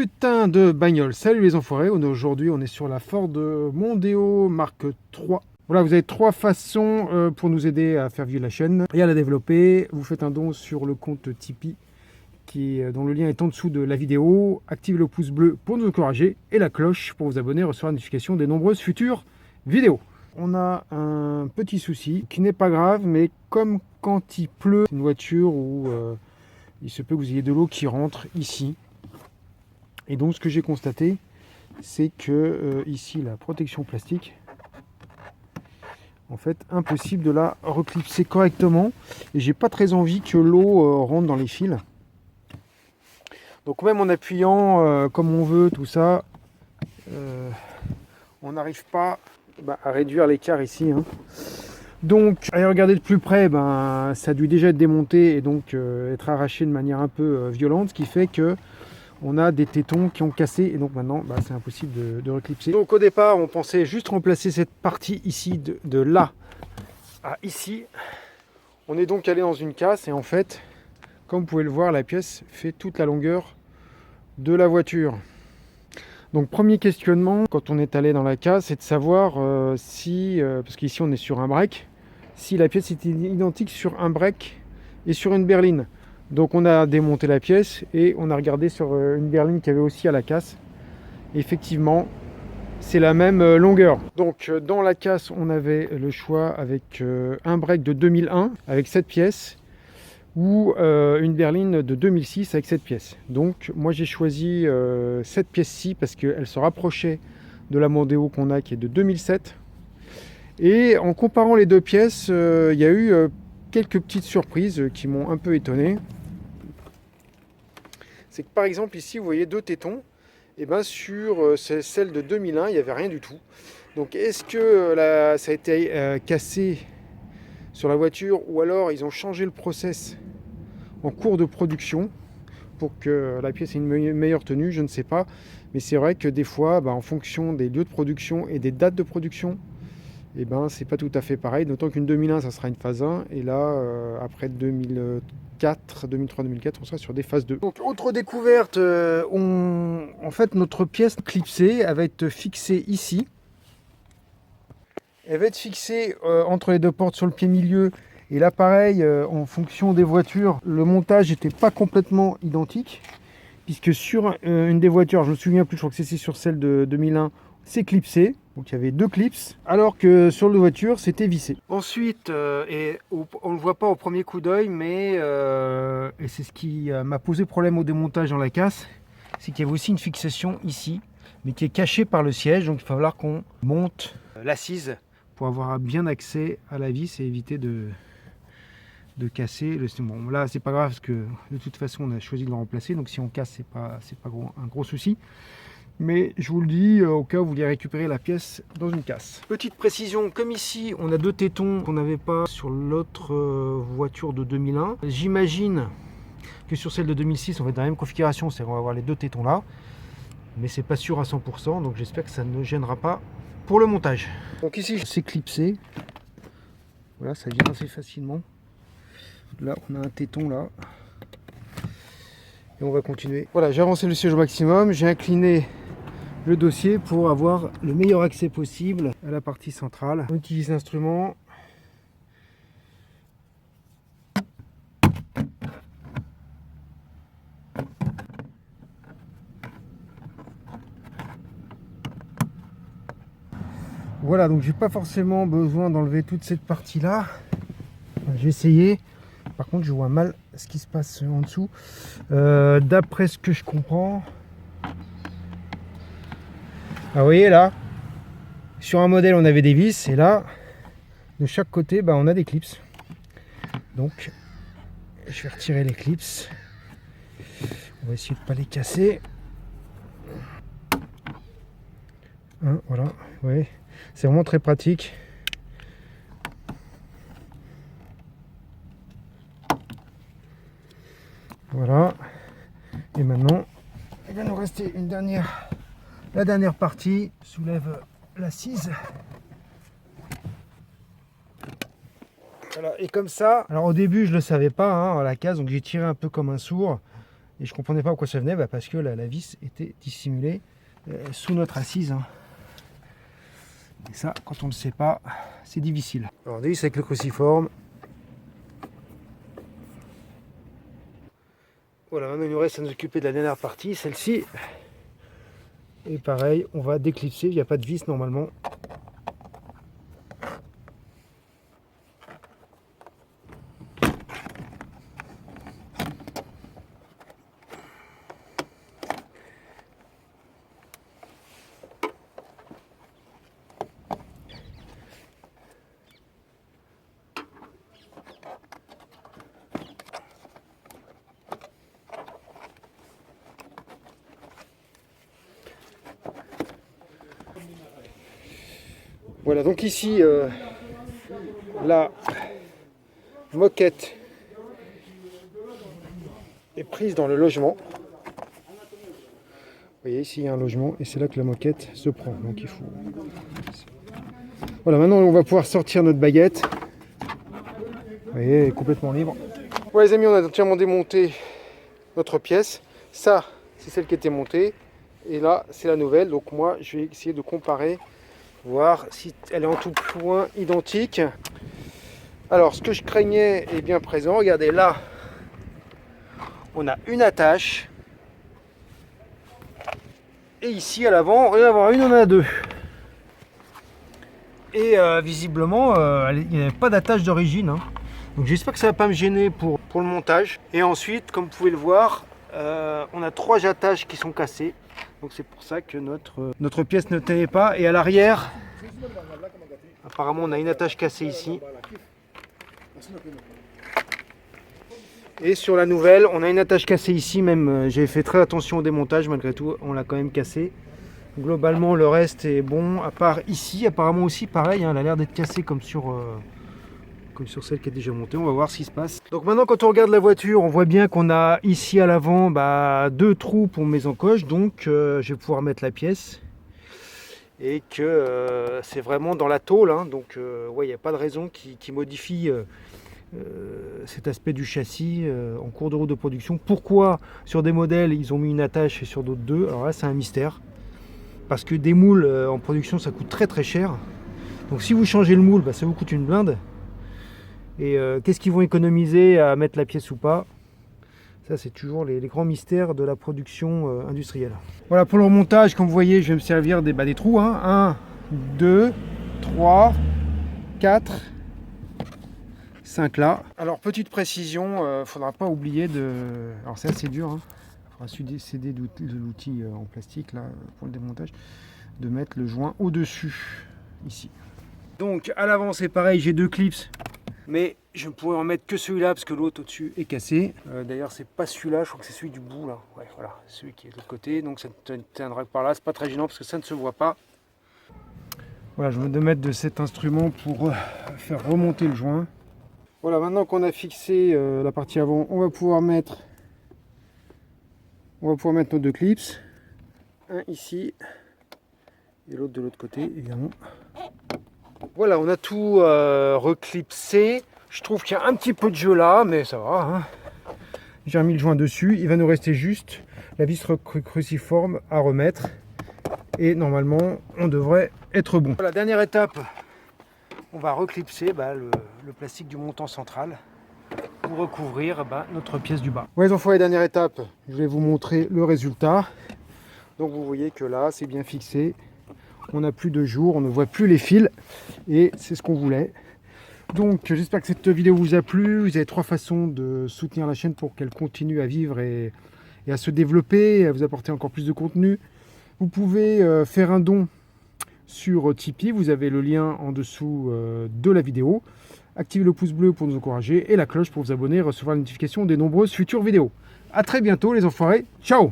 putain de bagnole. Salut les enfoirés, aujourd'hui on est sur la Ford Mondeo Mark III. Voilà, vous avez trois façons pour nous aider à faire vivre la chaîne et à la développer. Vous faites un don sur le compte Tipeee dont le lien est en dessous de la vidéo. Activez le pouce bleu pour nous encourager et la cloche pour vous abonner et recevoir la notification des nombreuses futures vidéos. On a un petit souci qui n'est pas grave, mais comme quand il pleut, c'est une voiture où il se peut que vous ayez de l'eau qui rentre ici. Et donc ce que j'ai constaté, c'est que ici la protection plastique, en fait impossible de la reclipser correctement, et j'ai pas très envie que l'eau rentre dans les fils. Donc même en appuyant comme on veut tout ça, on n'arrive pas à réduire l'écart ici, hein. Donc à regarder de plus près, ça a dû déjà être démonté et donc être arraché de manière un peu violente, ce qui fait que on a des tétons qui ont cassé et donc maintenant c'est impossible de reclipser. Donc au départ on pensait juste remplacer cette partie ici de là à ici. On est donc allé dans une casse et en fait, comme vous pouvez le voir, la pièce fait toute la longueur de la voiture. Donc premier questionnement quand on est allé dans la casse, c'est de savoir si, parce qu'ici on est sur un break, si la pièce était identique sur un break et sur une berline. Donc on a démonté la pièce et on a regardé sur une berline qui avait aussi à la casse. Effectivement, c'est la même longueur. Donc dans la casse, on avait le choix avec un break de 2001 avec 7 pièces ou une berline de 2006 avec 7 pièces. Donc moi j'ai choisi cette pièce-ci parce qu'elle se rapprochait de la Mondeo qu'on a qui est de 2007. Et en comparant les deux pièces, il y a eu quelques petites surprises qui m'ont un peu étonné. C'est que par exemple ici vous voyez deux tétons, et sur celle de 2001 il n'y avait rien du tout. Donc est-ce que ça a été cassé sur la voiture, ou alors ils ont changé le process en cours de production pour que la pièce ait une meilleure tenue, je ne sais pas. Mais c'est vrai que des fois, en fonction des lieux de production et des dates de production, c'est pas tout à fait pareil, d'autant qu'une 2001 ça sera une phase 1 et là après 2004, 2003, 2004 on sera sur des phases 2. Donc autre découverte, en fait notre pièce clipsée elle va être fixée ici. Elle va être fixée entre les deux portes sur le pied milieu, et là pareil en fonction des voitures le montage n'était pas complètement identique, puisque sur une des voitures, je me souviens plus, je crois que c'est sur celle de 2001, c'est clipsé. Donc il y avait deux clips, alors que sur la voiture c'était vissé. Ensuite, et on ne le voit pas au premier coup d'œil, mais et c'est ce qui m'a posé problème au démontage dans la casse, c'est qu'il y avait aussi une fixation ici, mais qui est cachée par le siège. Donc il va falloir qu'on monte l'assise pour avoir bien accès à la vis et éviter de casser. Bon, là c'est pas grave parce que de toute façon on a choisi de le remplacer, donc si on casse c'est pas un gros souci. Mais je vous le dis au cas où vous vouliez récupérer la pièce dans une casse. Petite précision, comme ici on a deux tétons qu'on n'avait pas sur l'autre voiture de 2001. J'imagine que sur celle de 2006 on va être dans la même configuration, c'est qu'on va avoir les deux tétons là. Mais c'est pas sûr à 100%, donc j'espère que ça ne gênera pas pour le montage. Donc ici c'est clipsé. Voilà, ça vient assez facilement. Là on a un téton là. Et on va continuer. Voilà, j'ai avancé le siège au maximum, j'ai incliné le dossier pour avoir le meilleur accès possible à la partie centrale. On utilise l'instrument. Voilà, donc j'ai pas forcément besoin d'enlever toute cette partie là. J'ai essayé. Par contre je vois mal ce qui se passe en dessous. D'après ce que je comprends, vous voyez là, sur un modèle on avait des vis, et là de chaque côté on a des clips. Donc je vais retirer les clips. On va essayer de pas les casser. Voilà, ouais, c'est vraiment très pratique. Voilà, et maintenant il va nous rester la dernière partie. Soulève l'assise. Voilà, et comme ça, alors au début je le savais pas à la case, donc j'ai tiré un peu comme un sourd, Et je comprenais pas à quoi ça venait, parce que la vis était dissimulée sous notre assise. Hein. Et ça, quand on ne le sait pas, c'est difficile. Alors on dévisse avec le cruciforme. Voilà, maintenant il nous reste à nous occuper de la dernière partie, celle-ci. Et pareil, on va déclipser, il n'y a pas de vis normalement. Voilà, donc ici, la moquette est prise dans le logement. Vous voyez, ici il y a un logement et c'est là que la moquette se prend. Donc il faut... Voilà, maintenant on va pouvoir sortir notre baguette. Vous voyez, elle est complètement libre. Voilà les amis, on a entièrement démonté notre pièce. Ça, c'est celle qui était montée. Et là, c'est la nouvelle. Donc moi, je vais essayer de comparer, voir si elle est en tout point identique. Alors, ce que je craignais est bien présent. Regardez, là, on a une attache. Et ici, à l'avant, on va en avoir une, on en a deux. Et visiblement, il n'y avait pas d'attache d'origine. Hein. Donc j'espère que ça ne va pas me gêner pour le montage. Et ensuite, comme vous pouvez le voir, on a 3 attaches qui sont cassées. Donc c'est pour ça que notre pièce ne tenait pas. Et à l'arrière, apparemment on a une attache cassée ici. Et sur la nouvelle, on a une attache cassée ici. Même j'ai fait très attention au démontage, malgré tout, on l'a quand même cassée. Globalement, le reste est bon, à part ici, apparemment aussi pareil, hein, elle a l'air d'être cassée comme sur celle qui est déjà montée. On va voir ce qui se passe. Donc maintenant, quand on regarde la voiture, on voit bien qu'on a ici à l'avant 2 trous pour mes encoches, donc je vais pouvoir mettre la pièce. Et que c'est vraiment dans la tôle, hein, donc ouais, il n'y a pas de raison qui modifie cet aspect du châssis en cours de route de production. Pourquoi sur des modèles ils ont mis une attache et sur d'autres 2? Alors là, c'est un mystère. Parce que des moules en production, ça coûte très très cher. Donc si vous changez le moule, ça vous coûte une blinde. Et qu'est-ce qu'ils vont économiser à mettre la pièce ou pas? Ça, c'est toujours les grands mystères de la production industrielle. Voilà, pour le remontage, comme vous voyez, je vais me servir des trous. Hein. 1, 2, 3, 4, 5 là. Alors, petite précision, il ne faudra pas oublier de... Alors, c'est assez dur, hein. Il faudra céder de l'outil en plastique là, pour le démontage, de mettre le joint au-dessus, ici. Donc, à l'avant, c'est pareil, j'ai 2 clips. Mais je ne pourrais en mettre que celui-là parce que l'autre au-dessus est cassé. D'ailleurs, c'est pas celui-là, je crois que c'est celui du bout là. Ouais, voilà, celui qui est de l'autre côté. Donc ça tiendra par là. C'est pas très gênant parce que ça ne se voit pas. Voilà, je vais me mettre de cet instrument pour faire remonter le joint. Voilà, maintenant qu'on a fixé la partie avant, on va pouvoir mettre nos 2 clips. Un ici et l'autre de l'autre côté, évidemment. Voilà, on a tout reclipsé. Je trouve qu'il y a un petit peu de jeu là, mais ça va. Hein. J'ai remis le joint dessus. Il va nous rester juste la vis cruciforme à remettre. Et normalement, on devrait être bon. La dernière étape, on va reclipser le plastique du montant central pour recouvrir notre pièce du bas. Ouais, les enfants, la dernière étape, je vais vous montrer le résultat. Donc vous voyez que là, c'est bien fixé. On n'a plus de jour, on ne voit plus les fils et c'est ce qu'on voulait. Donc j'espère que cette vidéo vous a plu. Vous avez 3 façons de soutenir la chaîne pour qu'elle continue à vivre et à se développer, et à vous apporter encore plus de contenu. Vous pouvez faire un don sur Tipeee, vous avez le lien en dessous de la vidéo. Activez le pouce bleu pour nous encourager et la cloche pour vous abonner et recevoir la notification des nombreuses futures vidéos. A très bientôt les enfoirés, ciao!